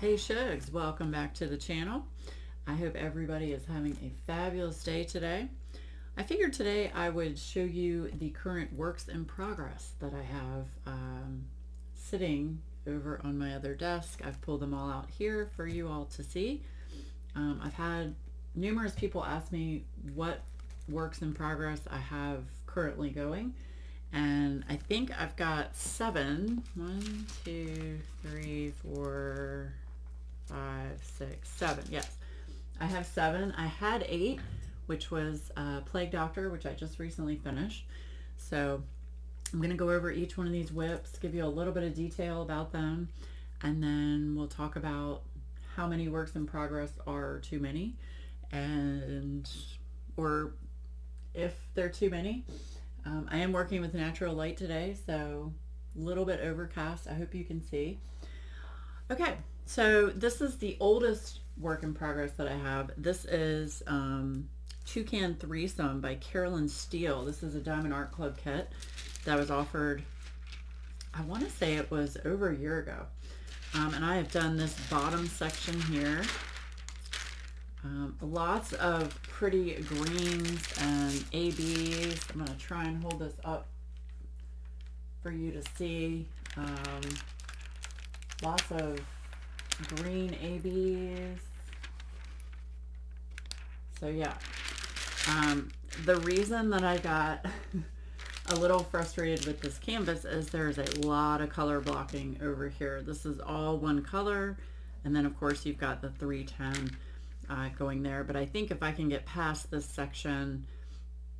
Hey Shugs, welcome back to the channel. I hope everybody is having a fabulous day today. I figured today I would show you the current works in progress that I have sitting over on my other desk. I've pulled them all out here for you all to see. I've had numerous people ask me what works in progress I have currently going. And I think I've got 7. 1, 2, 3, 4, 5, 6, 7. Yes, I have 7. I had 8, which was Plague Doctor, which I just recently finished. So I'm going to go over each one of these WIPs, give you a little bit of detail about them, and then we'll talk about how many works in progress are too many, and or if they're too many. I am working with natural light today, so a little bit overcast. I hope you can see. Okay, so this is the oldest work in progress that I have. This is Toucan Threesome by Kieran Steele. This is a Diamond Art Club kit that was offered, I want to say it was over a year ago. And I have done this bottom section here. Lots of pretty greens and ABs. I'm going to try and hold this up for you to see. Lots of green ABs. So yeah, the reason that I got a little frustrated with this canvas is there's a lot of color blocking over here. This is all one color, and then of course you've got the 310 going there. But I think if I can get past this section,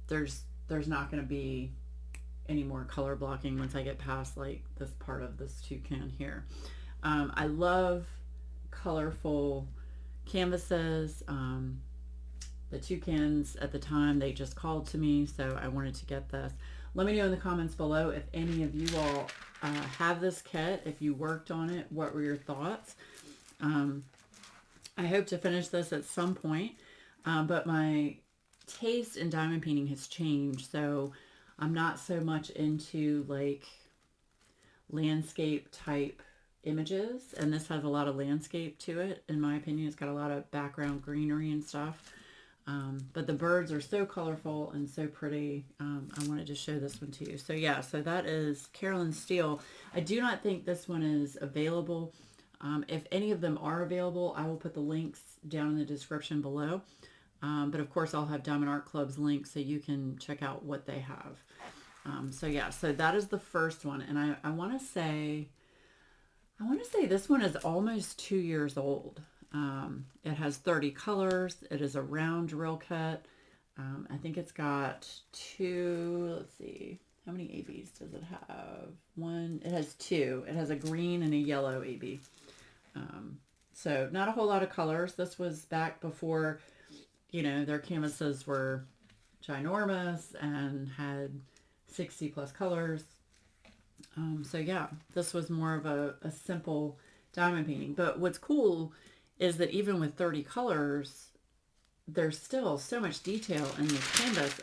there's not going to be any more color blocking once I get past like this part of this toucan here. I love colorful canvases. The toucans at the time, they just called to me, so I wanted to get this. Let me know in the comments below if any of you all have this kit, if you worked on it, what were your thoughts. I hope to finish this at some point, but my taste in diamond painting has changed, so I'm not so much into like landscape type images, and this has a lot of landscape to it. In my opinion, it's got a lot of background greenery and stuff, but the birds are so colorful and so pretty. I wanted to show this one to you. So yeah, so that is Kieran Steele. I do not think this one is available. If any of them are available, I will put the links down in the description below. But of course, I'll have Diamond Art Club's link so you can check out what they have. So yeah, so that is the first one, and I want to say this one is almost 2 years old. It has 30 colors. It is a round drill kit. I think it's got 2. Let's see, how many ABs does it have? 1. It has 2. It has a green and a yellow AB. So not a whole lot of colors. This was back before, you know, their canvases were ginormous and had 60 plus colors. So yeah, this was more of a simple diamond painting. But what's cool is that even with 30 colors, there's still so much detail in this canvas.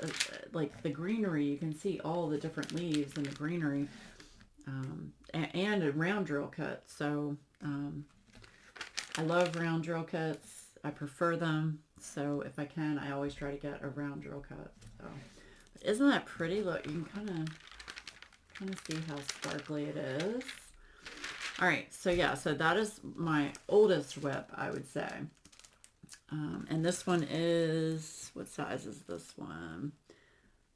Like the greenery, you can see all the different leaves in the greenery, and a round drill kit. So I love round drill kits. I prefer them. So if I can, I always try to get a round drill kit. So, but isn't that pretty? Look, you can kind of see how sparkly it is. All right, so yeah, so that is my oldest WIP, I would say. And this one is, what size is this one?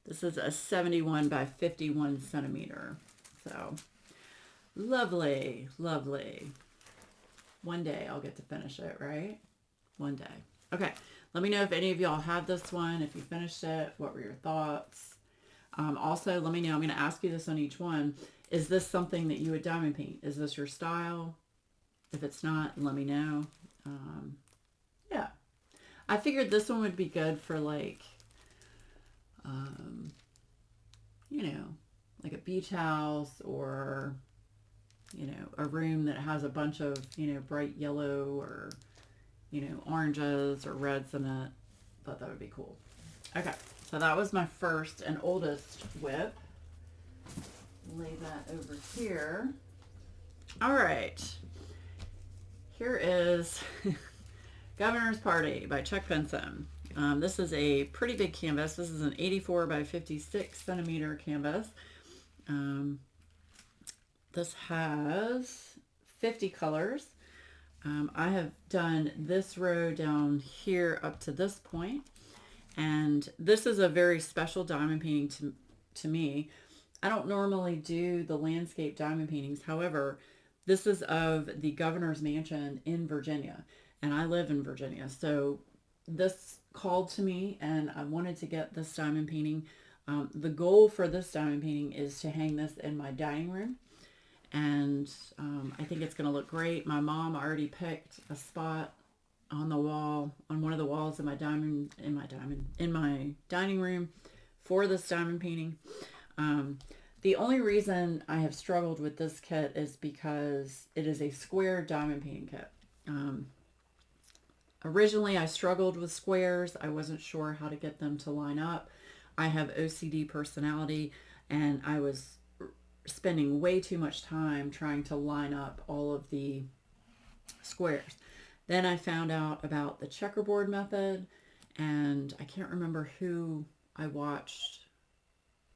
This is a 71 by 51 centimeter. So lovely, lovely. One day I'll get to finish it, right? One day. Okay, let me know if any of y'all have this one, if you finished it, what were your thoughts? Also, let me know, I'm going to ask you this on each one. Is this something that you would diamond paint? Is this your style? If it's not, let me know. Yeah. I figured this one would be good for like, you know, like a beach house, or, you know, a room that has a bunch of, you know, bright yellow or, you know, oranges or reds in it. Thought that would be cool. Okay. So that was my first and oldest WIP. Lay that over here. All right. Here is Governor's Party by Chuck Benson. This is a pretty big canvas. This is an 84 by 56 centimeter canvas. This has 50 colors. I have done this row down here up to this point, and this is a very special diamond painting to me. I don't normally do the landscape diamond paintings. However, this is of the governor's mansion in Virginia, and I live in Virginia. So this called to me, and I wanted to get this diamond painting. The goal for this diamond painting is to hang this in my dining room, and I think it's going to look great. My mom already picked a spot on the wall, on one of the walls in my dining room for this diamond painting. The only reason I have struggled with this kit is because it is a square diamond painting kit. Originally, I struggled with squares. I wasn't sure how to get them to line up. I have OCD personality, and I was spending way too much time trying to line up all of the squares. Then I found out about the checkerboard method, and I can't remember who I watched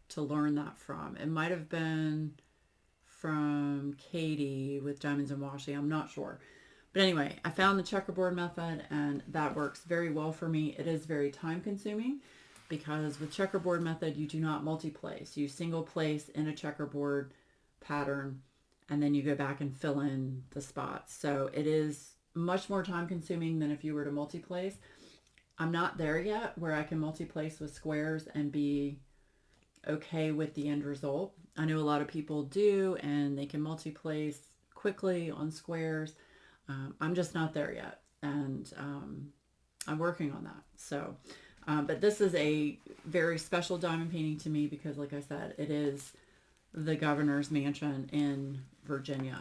to learn that from. It might have been from Katie with Diamonds and Washi. I'm not sure. But anyway, I found the checkerboard method, and that works very well for me. It is very time consuming because with checkerboard method, you do not multi-place. You single place in a checkerboard pattern, and then you go back and fill in the spots. So it is much more time consuming than if you were to multi-place. I'm not there yet where I can multi-place with squares and be okay with the end result. I know a lot of people do, and they can multi-place quickly on squares. I'm just not there yet, and I'm working on that. So, but this is a very special diamond painting to me because, like I said, it is the governor's mansion in Virginia.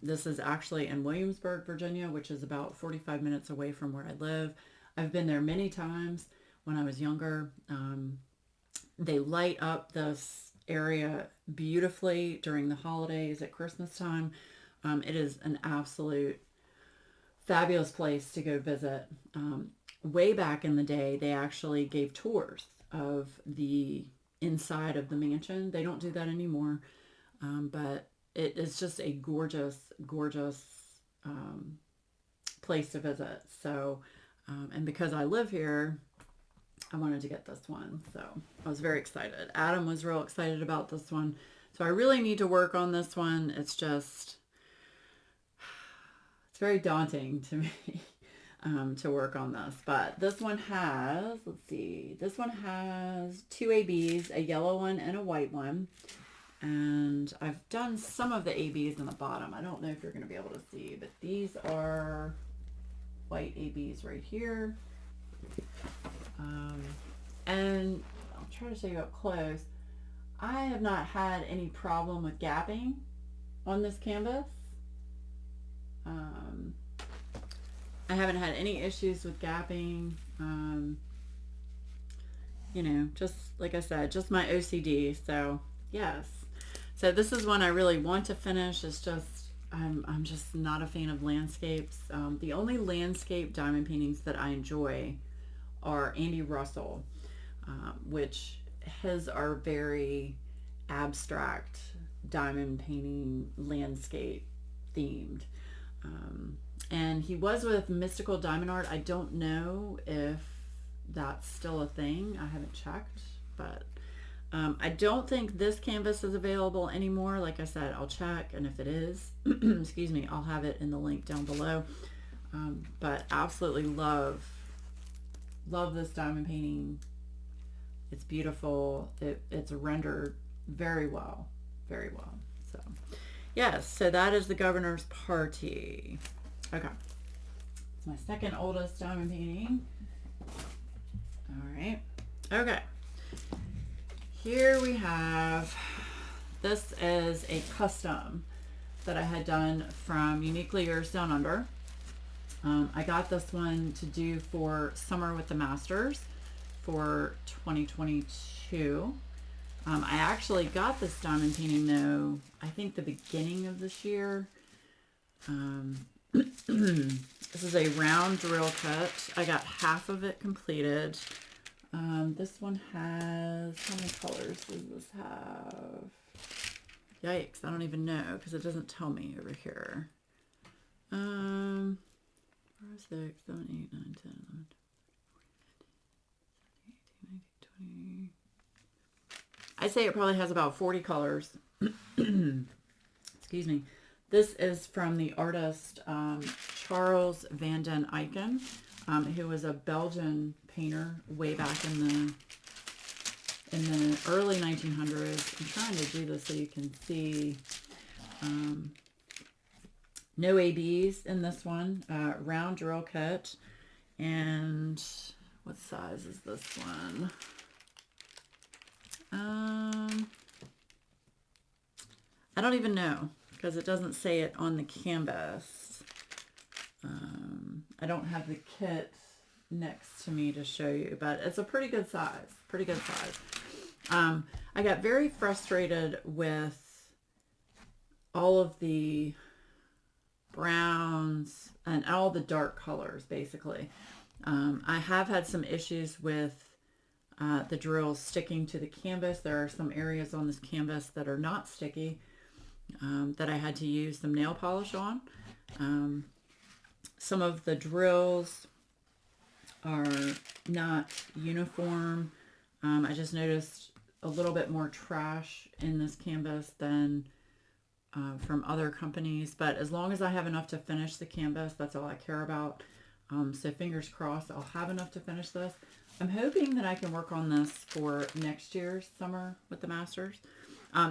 This is actually in Williamsburg, Virginia, which is about 45 minutes away from where I live. I've been there many times when I was younger. They light up this area beautifully during the holidays at Christmas time. It is an absolute fabulous place to go visit. Way back in the day, they actually gave tours of the inside of the mansion. They don't do that anymore, but it is just a gorgeous, gorgeous place to visit. So, and because I live here, I wanted to get this one. So I was very excited. Adam was real excited about this one. So I really need to work on this one. It's just, it's very daunting to me to work on this. But this one has, let's see, this one has 2 ABs, a yellow one and a white one. And I've done some of the ABs in the bottom. I don't know if you're going to be able to see, but these are white ABs right here. And I'll try to show you up close. I have not had any problem with gapping on this canvas. I haven't had any issues with gapping. You know, just like I said, just my OCD. So yes. So this is one I really want to finish. It's just, I'm just not a fan of landscapes. The only landscape diamond paintings that I enjoy are Andy Russell, which his are very abstract diamond painting, landscape themed. And he was with Mystical Diamond Art. I don't know if that's still a thing. I haven't checked, but I don't think this canvas is available anymore. Like I said, I'll check, and if it is, excuse me, I'll have it in the link down below. But absolutely love this diamond painting. It's beautiful. It's rendered very well, very well. So yes, so that is the Governor's Party. Okay, it's my second oldest diamond painting. All right, okay, here we have, this is a custom that I had done from Uniquely Yours Down Under. I got this one to do for Summer with the Masters for 2022. I actually got this diamond painting though, I think the beginning of this year. This is a round drill cut. I got half of it completed. This one has, how many colors does this have? Yikes, I don't even know because it doesn't tell me over here. 4, 6, 7, 8, 9, 10, 11, 12, 18, 19, 20. I'd say it probably has about 40 colors. Excuse me. This is from the artist Charles van den Eycken, who was a Belgian painter way back in the early 1900s. I'm trying to do this so you can see. No ABs in this one. Round drill cut. And what size is this one? I don't even know because it doesn't say it on the canvas. I don't have the kit next to me to show you, but it's a pretty good size. Pretty good size. I got very frustrated with all of the browns and all the dark colors, basically. I have had some issues with the drills sticking to the canvas. There are some areas on this canvas that are not sticky that I had to use some nail polish on. Some of the drills are not uniform. I just noticed a little bit more trash in this canvas than from other companies, but as long as I have enough to finish the canvas, that's all I care about. So fingers crossed I'll have enough to finish this. I'm hoping that I can work on this for next year's Summer with the Masters.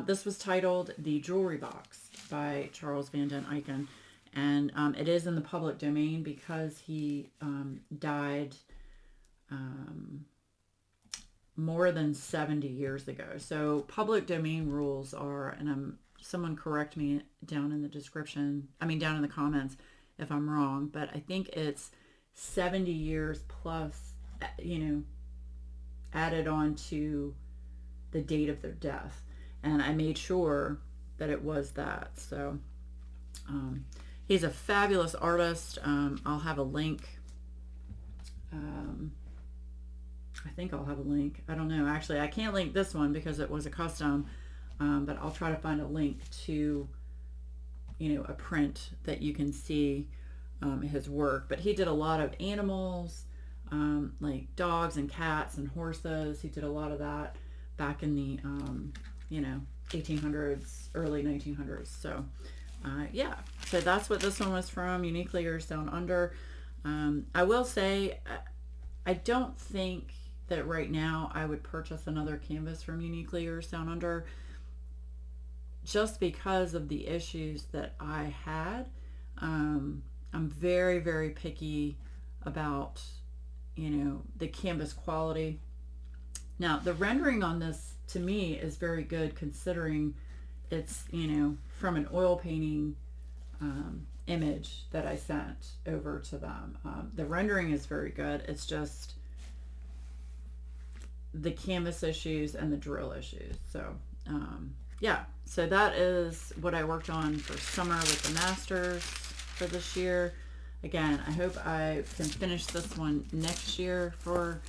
This was titled The Jewelry Box by Charles van den Eycken, and it is in the public domain because he died more than 70 years ago. So public domain rules are, and someone correct me down in the description, down in the comments if I'm wrong, but I think it's 70 years plus, added on to the date of their death. And I made sure that it was that. So he's a fabulous artist. I'll have a link. I think I'll have a link. I don't know. Actually, I can't link this one because it was a custom. But I'll try to find a link to, a print that you can see his work. But he did a lot of animals, like dogs and cats and horses. He did a lot of that back in the, 1800s, early 1900s. So, yeah. So that's what this one was from, Uniquely Yours Down Under. I will say, I don't think that right now I would purchase another canvas from Uniquely Yours Down Under, just because of the issues that I had. I'm very, very picky about, the canvas quality. Now, the rendering on this, to me, is very good considering it's, from an oil painting image that I sent over to them. The rendering is very good. It's just the canvas issues and the drill issues. So, yeah, so that is what I worked on for Summer with the Masters for this year. Again, I hope I can finish this one next year for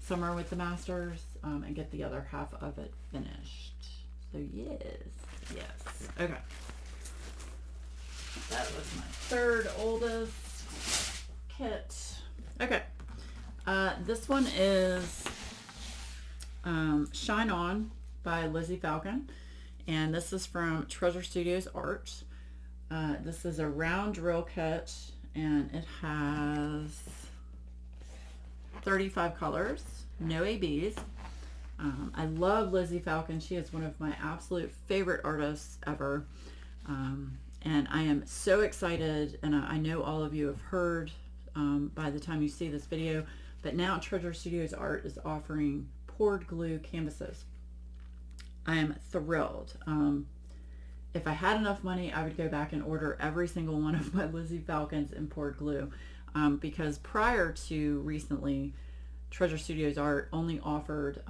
Summer with the Masters and get the other half of it finished. So yes. Okay. That was my third oldest kit. Okay. This one is Shine On by Lizzie Falcon. And this is from Treasure Studios Art. This is a round drill kit, and it has 35 colors, no ABs. I love Lizzie Falcon. She is one of my absolute favorite artists ever. And I am so excited, and I know all of you have heard by the time you see this video, but now Treasure Studios Art is offering poured glue canvases. I am thrilled. If I had enough money, I would go back and order every single one of my Lizzie Falcons in poured glue, because prior to recently, Treasure Studios Art only offered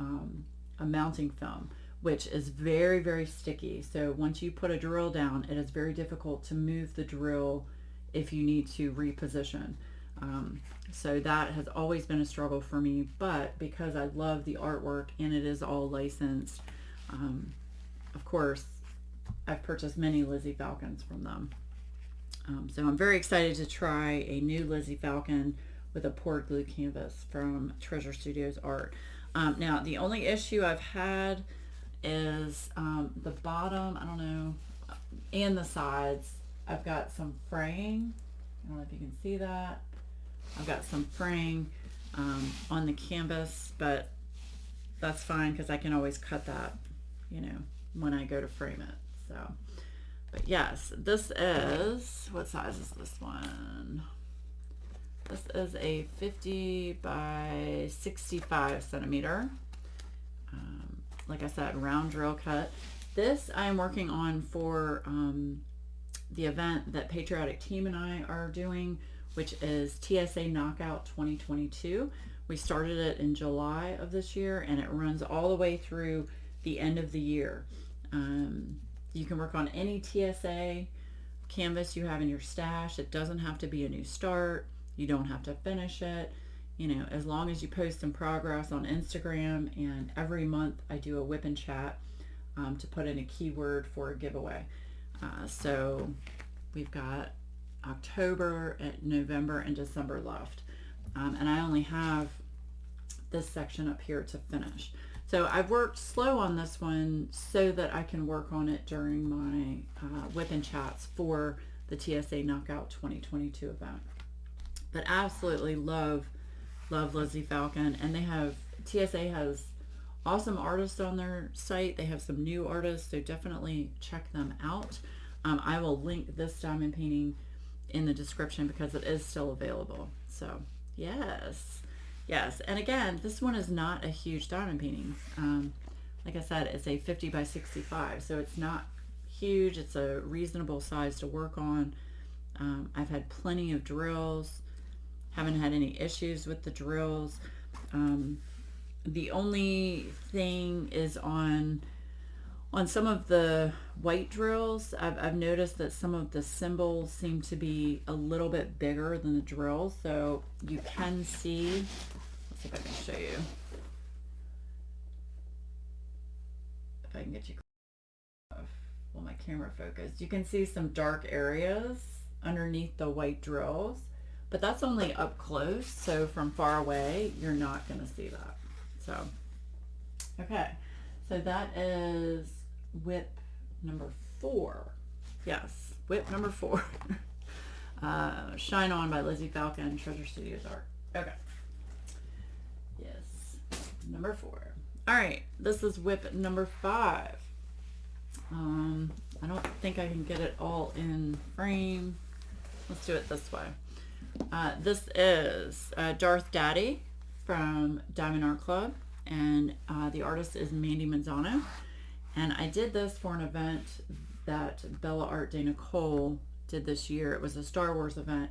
a mounting film, which is very, very sticky. So once you put a drill down, it is very difficult to move the drill if you need to reposition. So that has always been a struggle for me, but because I love the artwork and it is all licensed, of course, I've purchased many Lizzie Falcons from them. So I'm very excited to try a new Lizzie Falcon with a poured glue canvas from Treasure Studios Art. Now, the only issue I've had is the bottom, I don't know, and the sides. I've got some fraying. I don't know if you can see that. I've got some fraying on the canvas, but that's fine because I can always cut that, you know, when I go to frame it. So, but yes, this is, what size is this one? This is a 50 by 65 centimeter. Like I said, round drill cut. This I am working on for the event that Patriotic Team and I are doing, which is TSA Knockout 2022. We started it in July of this year, and it runs all the way through the end of the year. You can work on any TSA canvas you have in your stash. It doesn't have to be a new start. You don't have to finish it. You know, as long as you post some progress on Instagram, and every month I do a whip and chat to put in a keyword for a giveaway. So we've got October, November, and December left. And I only have this section up here to finish. So I've worked slow on this one so that I can work on it during my whip and chats for the TSA Knockout 2022 event. But absolutely love Lizzie Falcon, and TSA has awesome artists on their site. They have some new artists, so definitely check them out. I will link this diamond painting in the description because it is still available. So yes, and again, this one is not a huge diamond painting. Like I said, it's a 50 by 65, so it's not huge. It's a reasonable size to work on. I've had plenty of drills. Haven't had any issues with the drills. The only thing is on some of the white drills, I've noticed that some of the symbols seem to be a little bit bigger than the drill. So you can see, let's see if I can show you. If I can get you, well, my camera focused. You can see some dark areas underneath the white drills. But that's only up close, so from far away, you're not going to see that. So, okay. So that is whip number 4. Yes, whip number 4. Shine On by Lizzie Falcon, Treasure Studios Art. Okay. Yes, number 4. All right, this is whip number 5. I don't think I can get it all in frame. Let's do it this way. This is Darth Daddy from Diamond Art Club, and the artist is Mandy Manzano. And I did this for an event that Bella Art Day Nicole did this year. It was a Star Wars event.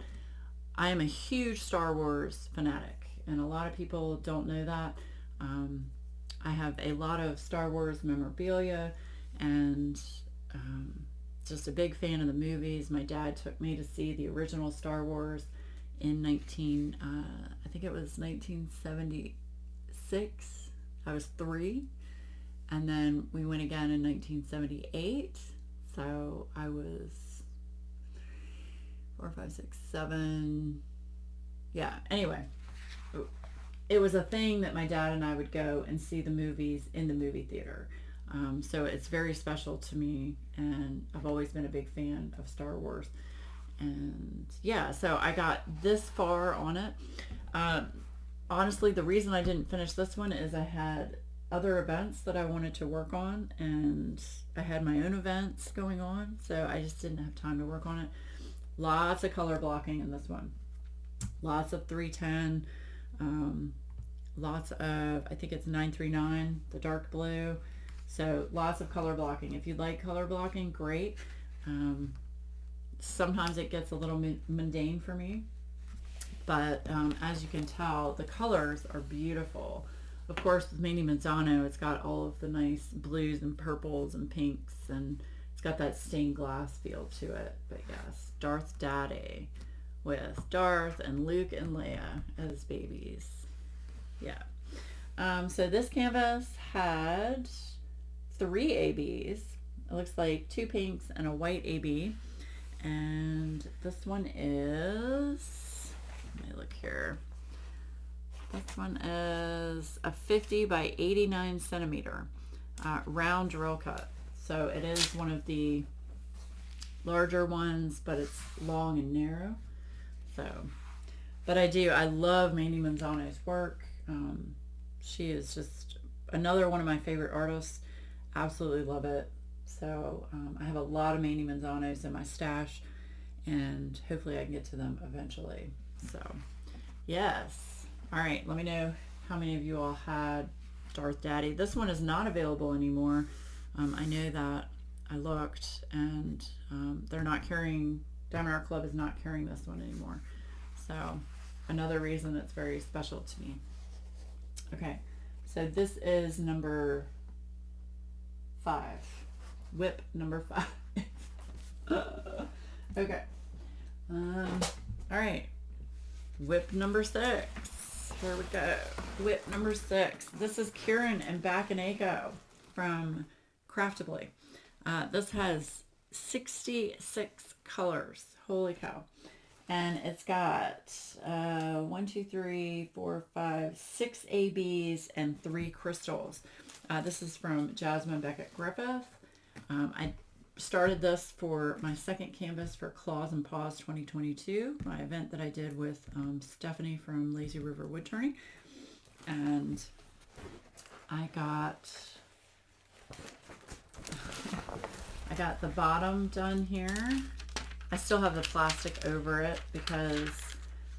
I am a huge Star Wars fanatic, and a lot of people don't know that. I have a lot of Star Wars memorabilia, and just a big fan of the movies. My dad took me to see the original Star Wars in I think it was 1976. I was 3, and then we went again in 1978. So I was 4, 5, 6, 7. Yeah. Anyway, it was a thing that my dad and I would go and see the movies in the movie theater. So it's very special to me, and I've always been a big fan of Star Wars. And yeah, so I got this far on it. Honestly, the reason I didn't finish this one is I had other events that I wanted to work on, and I had my own events going on, so I just didn't have time to work on it. Lots of color blocking in this one. Lots of 310, lots of, I think it's 939, the dark blue. So lots of color blocking. If you like color blocking, great. Sometimes it gets a little mundane for me, But as you can tell, the colors are beautiful. Of course, with Mandy Manzano, it's got all of the nice blues and purples and pinks, and it's got that stained glass feel to it. But yes, Darth Daddy with Darth and Luke and Leia as babies. Yeah. So this canvas had 3 ABs. It looks like 2 pinks and a white AB. And this one is, let me look here. This one is a 50 by 89 centimeter round drill cut. So it is one of the larger ones, but it's long and narrow. So, but I love Mandy Manzano's work. She is just another one of my favorite artists. Absolutely love it. So I have a lot of Mandy Manzanos in my stash, and hopefully I can get to them eventually. So yes. All right, let me know how many of you all had Darth Daddy. This one is not available anymore. I know that I looked, and they're not carrying, Diamond Art Club is not carrying this one anymore. So another reason it's very special to me. Okay, so this is number 5. WIP number 5. Okay. All right. WIP number 6. Here we go. WIP number 6. This is Kieran and Back from Craftably. This has 66 colors. Holy cow. And it's got 1, 2, 3, 4, 5, 6 ABs and 3 crystals. This is from Jasmine Beckett Griffith. I started this for my second canvas for Claws and Paws 2022, my event that I did with Stephanie from Lazy River Woodturning. And I got the bottom done here. I still have the plastic over it because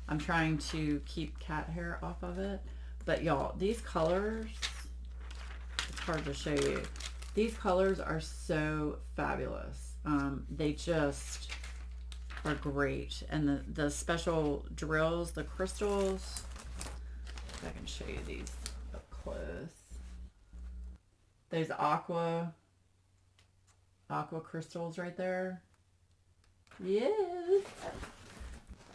I'm trying to keep cat hair off of it. But y'all, these colors, it's hard to show you. These colors are so fabulous. They just are great. And the special drills, the crystals, if I can show you these up close. Those aqua crystals right there. Yes.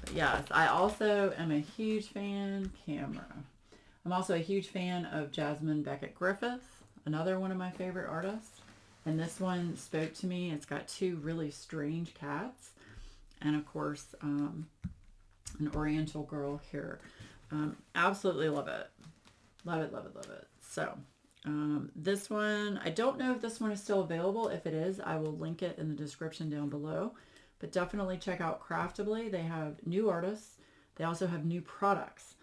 But yes, I also am a huge fan, I'm also a huge fan of Jasmine Beckett Griffith, another one of my favorite artists. And this one spoke to me. It's got 2 really strange cats. And of course, an oriental girl here. Absolutely love it. Love it, love it, love it. So this one, I don't know if this one is still available. If it is, I will link it in the description down below. But definitely check out Craftably. They have new artists. They also have new products.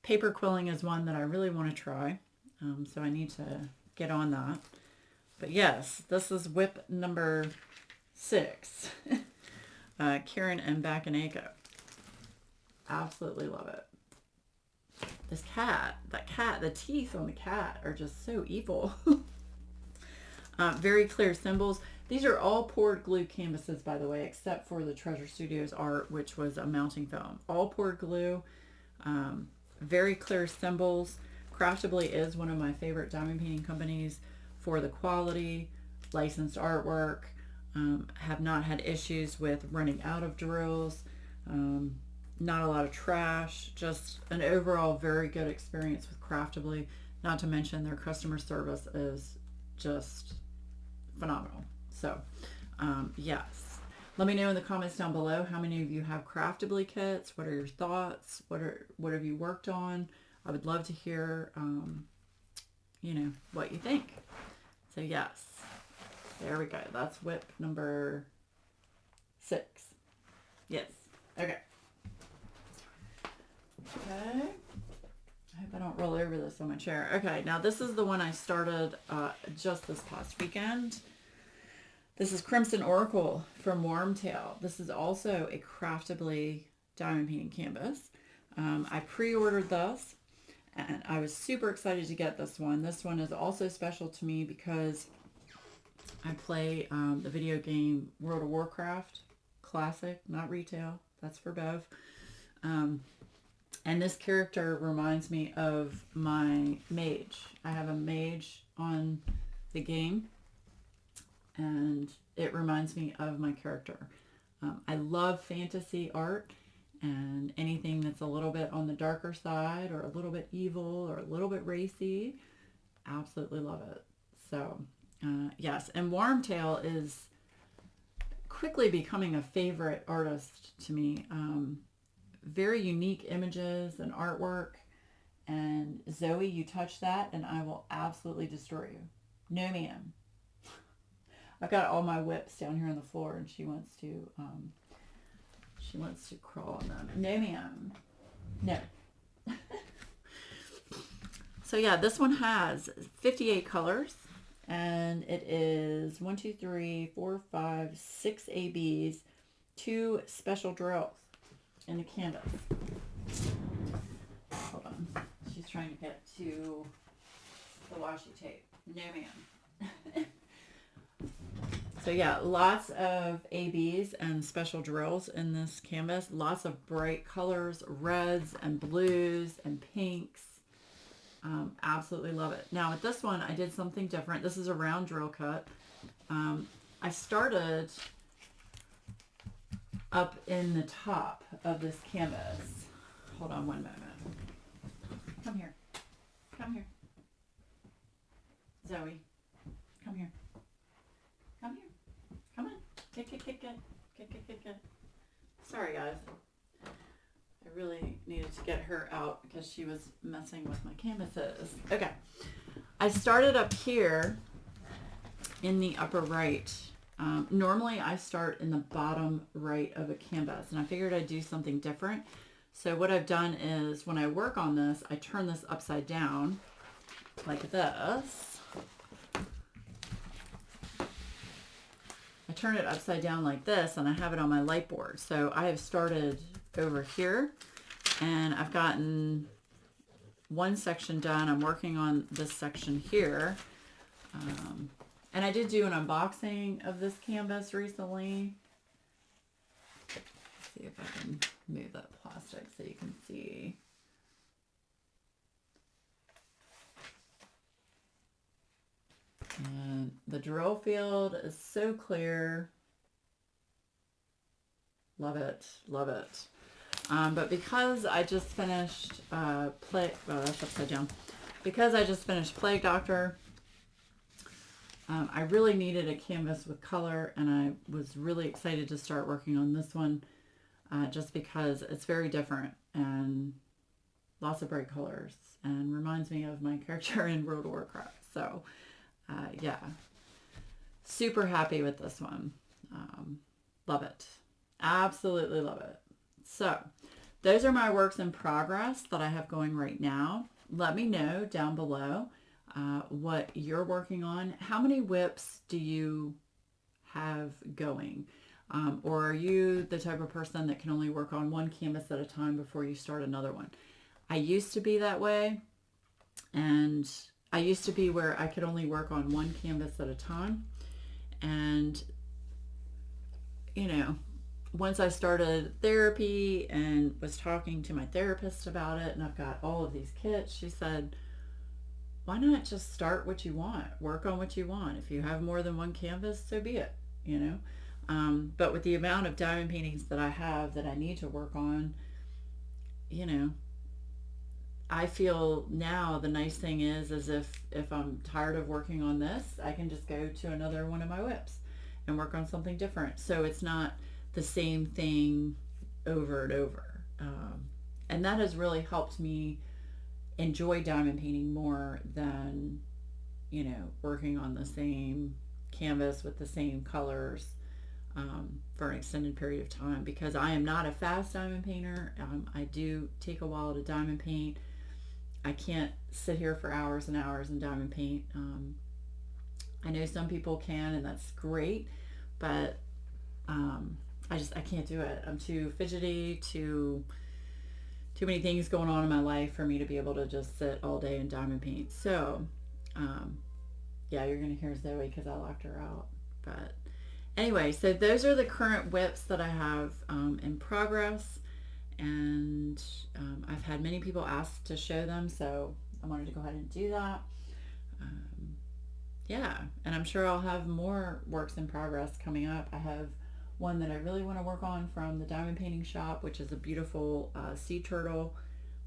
Paper quilling is one that I really want to try. So I need to get on that. But yes, this is WIP number 6. Kieran and Back. Absolutely love it. This cat, the teeth on the cat are just so evil. Very clear symbols. These are all poured glue canvases, by the way, except for the Treasure Studios art, which was a mounting foam. All poured glue. Very clear symbols. Craftably is one of my favorite diamond painting companies for the quality, licensed artwork. Have not had issues with running out of drills. Not a lot of trash. Just an overall very good experience with Craftably. Not to mention their customer service is just phenomenal. So, yes. Let me know in the comments down below how many of you have Craftably kits. What are your thoughts? What have you worked on? I would love to hear, what you think. So yes, there we go. That's WIP number 6. Yes. Okay. Okay. I hope I don't roll over this on my chair. Okay, now this is the one I started just this past weekend. This is Crimson Oracle from Wormtail. This is also a Craftably diamond painting canvas. I pre-ordered this, and I was super excited to get this one. This one is also special to me because I play the video game World of Warcraft Classic, not retail. That's for Bev. And this character reminds me of my mage. I have a mage on the game, and it reminds me of my character. I love fantasy art, and anything that's a little bit on the darker side or a little bit evil or a little bit racy, absolutely love it. So yes, and Wormtail is quickly becoming a favorite artist to me. Very unique images and artwork, and Zoe, you touch that and I will absolutely destroy you. No ma'am. I've got all my whips down here on the floor, and she wants to crawl on them. No ma'am. No. So yeah, this one has 58 colors, and it is 1, 2, 3, 4, 5, 6 ABs, 2 special drills in a canvas. Hold on. She's trying to get to the washi tape. No ma'am. So yeah, lots of ABs and special drills in this canvas. Lots of bright colors, reds and blues and pinks. Absolutely love it. Now with this one, I did something different. This is a round drill cut. I started up in the top of this canvas. Hold on one moment. Come here. Come here. Zoe, come here. Come here. Come on. Get. Sorry, guys. I really needed to get her out because she was messing with my canvases. Okay. I started up here in the upper right. Normally I start in the bottom right of a canvas, and I figured I'd do something different. So what I've done is when I work on this, I turn this upside down like this. I turn it upside down like this, and I have it on my light board. So I have started over here, and I've gotten one section done. I'm working on this section here. And I did do an unboxing of this canvas recently. Let's see if I can move that plastic so you can see. And the drill field is so clear. Love it, love it. But because I just finished that's upside down. Because I just finished Plague Doctor, I really needed a canvas with color, and I was really excited to start working on this one, just because it's very different and lots of bright colors and reminds me of my character in World of Warcraft. So yeah, super happy with this one. Love it. Absolutely love it. So those are my works in progress that I have going right now. Let me know down below what you're working on. How many WIPs do you have going? Or are you the type of person that can only work on one canvas at a time before you start another one? I used to be that way, and I used to be where I could only work on one canvas at a time. And, you know, once I started therapy and was talking to my therapist about it, and I've got all of these kits, she said, why not just start what you want? Work on what you want. If you have more than one canvas, so be it, you know? But with the amount of diamond paintings that I have that I need to work on, you know, I feel now the nice thing is if I'm tired of working on this, I can just go to another one of my WIPs and work on something different. So it's not the same thing over and over. And that has really helped me enjoy diamond painting more than, you know, working on the same canvas with the same colors for an extended period of time, because I am not a fast diamond painter. I do take a while to diamond paint. I can't sit here for hours and hours and diamond paint. I know some people can, and that's great, but I can't do it. I'm too fidgety, too many things going on in my life for me to be able to just sit all day and diamond paint. So yeah, you're gonna hear Zoe because I locked her out. But anyway, so those are the current WIPs that I have in progress, and I've had many people ask to show them, so I wanted to go ahead and do that. Yeah, and I'm sure I'll have more works in progress coming up. I have one that I really want to work on from the diamond painting shop, which is a beautiful sea turtle.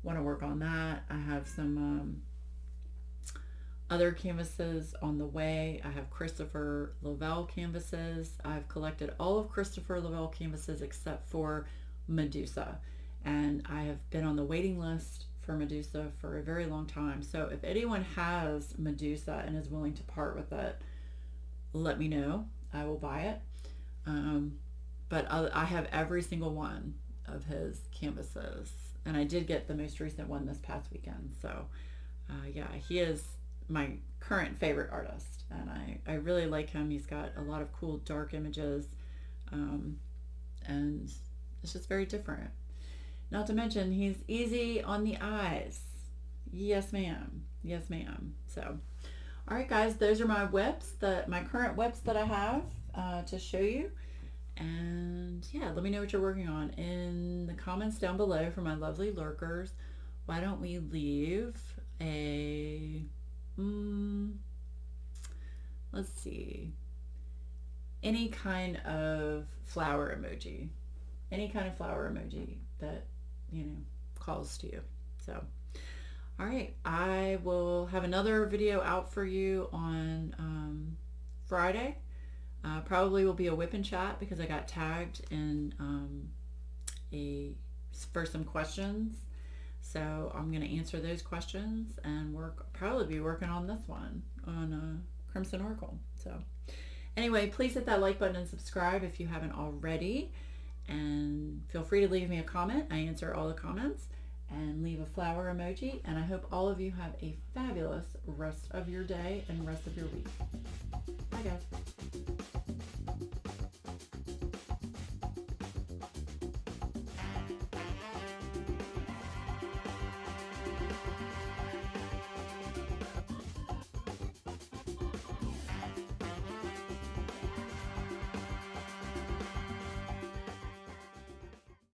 Want to work on that. I have some other canvases on the way. I have Christopher Lavelle canvases. I've collected all of Christopher Lavelle canvases except for Medusa, and I have been on the waiting list for Medusa for a very long time. So if anyone has Medusa and is willing to part with it, let me know. I will buy it. But I have every single one of his canvases, and I did get the most recent one this past weekend. So yeah, he is my current favorite artist, and I really like him. He's got a lot of cool dark images, and it's just very different. Not to mention, he's easy on the eyes. Yes, ma'am. Yes, ma'am. So, all right, guys, those are my WIPs, my current WIPs that I have to show you. And yeah, let me know what you're working on in the comments down below for my lovely lurkers. Why don't we leave a, let's see, any kind of flower emoji. Any kind of flower emoji that, you know, calls to you. So, all right, I will have another video out for you on Friday. Probably will be a whip and chat because I got tagged in for some questions. So I'm going to answer those questions and probably be working on this one on Crimson Oracle. So anyway, please hit that like button and subscribe if you haven't already. And feel free to leave me a comment. I answer all the comments, and leave a flower emoji. And I hope all of you have a fabulous rest of your day and rest of your week. Bye, guys.